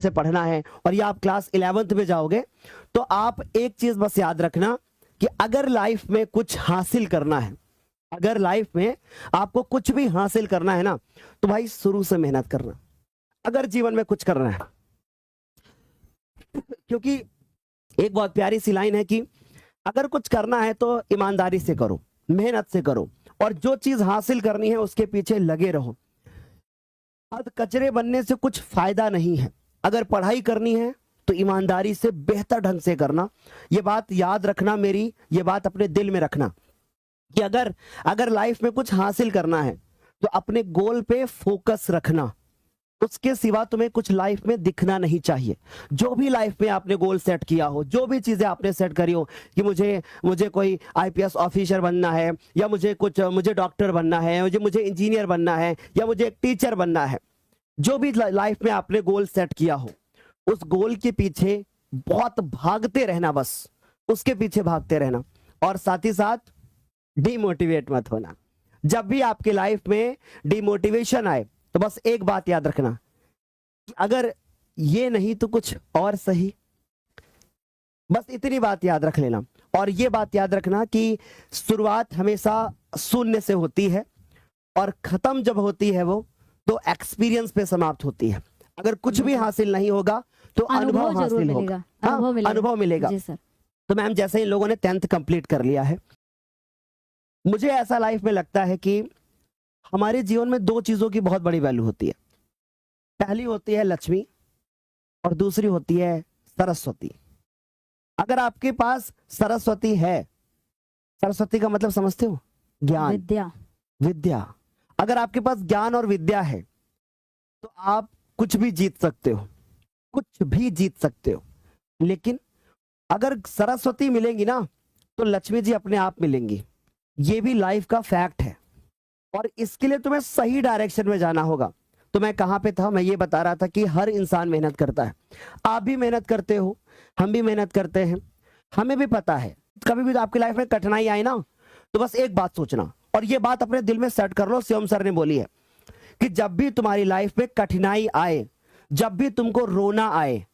से पढ़ना है और ये आप क्लास 11th में जाओगे, तो आप एक चीज बस याद रखना कि अगर लाइफ में कुछ हासिल करना है, अगर लाइफ में आपको कुछ भी हासिल करना है ना, तो भाई शुरू से मेहनत करना, अगर जीवन में कुछ करना है। क्योंकि एक बहुत प्यारी सी लाइन है कि अगर कुछ करना है तो ईमानदारी से करो, मेहनत से करो, और जो चीज हासिल करनी है उसके पीछे लगे रहो। अब कचरे बनने से कुछ फायदा नहीं है। अगर पढ़ाई करनी है तो ईमानदारी से बेहतर ढंग से करना। ये बात याद रखना, मेरी ये बात अपने दिल में रखना कि अगर लाइफ में कुछ हासिल करना है तो अपने गोल पे फोकस रखना, उसके सिवा तुम्हें कुछ लाइफ में दिखना नहीं चाहिए। जो भी लाइफ में आपने गोल सेट किया हो, जो भी चीजें आपने सेट करी हो कि मुझे कोई आईपीएस ऑफिसर बनना है, या मुझे डॉक्टर बनना है, मुझे इंजीनियर बनना है, या मुझे एक टीचर बनना है, जो भी लाइफ में आपने गोल सेट किया हो, उस गोल के पीछे बहुत भागते रहना, बस उसके पीछे भागते रहना। और साथ ही साथ डिमोटिवेट मत होना। जब भी आपकी लाइफ में डिमोटिवेशन आए तो बस एक बात याद रखना कि अगर ये नहीं तो कुछ और सही, बस इतनी बात याद रख लेना। और ये बात याद रखना कि शुरुआत हमेशा शून्य से होती है और खत्म जब होती है वो तो एक्सपीरियंस पे समाप्त होती है। अगर कुछ भी हासिल नहीं होगा तो अनुभव हासिल होगा, अनुभव मिलेगा। जी सर। तो मैम जैसे इन लोगों ने 10th कंप्लीट कर लिया है, मुझे ऐसा लाइफ में लगता है कि हमारे जीवन में दो चीजों की बहुत बड़ी वैल्यू होती है। पहली होती है लक्ष्मी और दूसरी होती है सरस्वती। अगर आपके पास सरस्वती है, सरस्वती का मतलब समझते हो? ज्ञान, विद्या। अगर आपके पास ज्ञान और विद्या है तो आप कुछ भी जीत सकते हो, कुछ भी जीत सकते हो। लेकिन अगर सरस्वती मिलेंगी ना तो लक्ष्मी जी अपने आप मिलेंगी। ये भी लाइफ का फैक्ट है और इसके लिए तुम्हें सही डायरेक्शन में जाना होगा। तो मैं कहां पे था, मैं ये बता रहा था कि हर इंसान मेहनत करता है। आप भी मेहनत करते हो, हम भी मेहनत करते हैं, हमें भी पता है। कभी भी तो आपकी लाइफ में कठिनाई आई ना तो बस एक बात सोचना, और ये बात अपने दिल में सेट कर लो। शिवम सर ने बोली है कि जब भी तुम्हारी लाइफ में कठिनाई आए, जब भी तुमको रोना आए,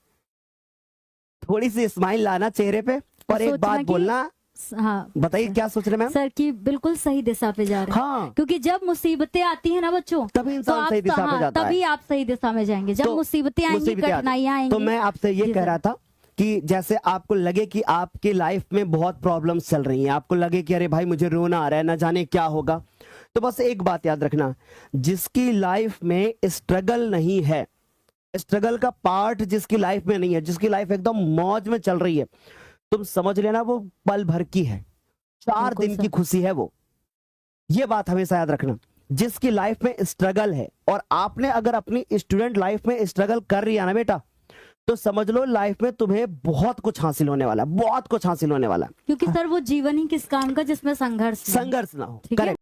थोड़ी सी स्माइल लाना चेहरे पे और एक बात बोलना। हाँ बताइए क्या सोच रहे मैम? सर कि बिल्कुल सही दिशा पे जा रहे हैं। हाँ, क्योंकि जब मुसीबतें आती है ना बच्चों, तभी इंसान सही दिशा पे जाता है। तभी आप सही दिशा में जाएंगे। जब मुसीबतें आएंगी, कठिनाइयां आएंगी। तो मैं आपसे ये कह रहा था कि जैसे आपको लगे कि आपकी लाइफ में बहुत प्रॉब्लम्स चल रही हैं, आपको लगे कि अरे भाई मुझे रोना आ रहा है, ना जाने क्या होगा, तो बस एक बात याद रखना, जिसकी लाइफ में स्ट्रगल नहीं है, स्ट्रगल का पार्ट जिसकी लाइफ में नहीं है, जिसकी लाइफ एकदम मौज में चल रही है, तुम समझ लेना वो पल भर की है, 4 दिन की खुशी है वो। ये बात हमेशा याद रखना। जिसकी लाइफ में स्ट्रगल है, और आपने अगर अपनी स्टूडेंट लाइफ में स्ट्रगल कर रही है ना बेटा, तो समझ लो लाइफ में तुम्हें बहुत कुछ हासिल होने वाला है, बहुत कुछ हासिल होने वाला है। क्योंकि सर वो जीवन ही किस काम का जिसमें संघर्ष ना हो। करेक्ट।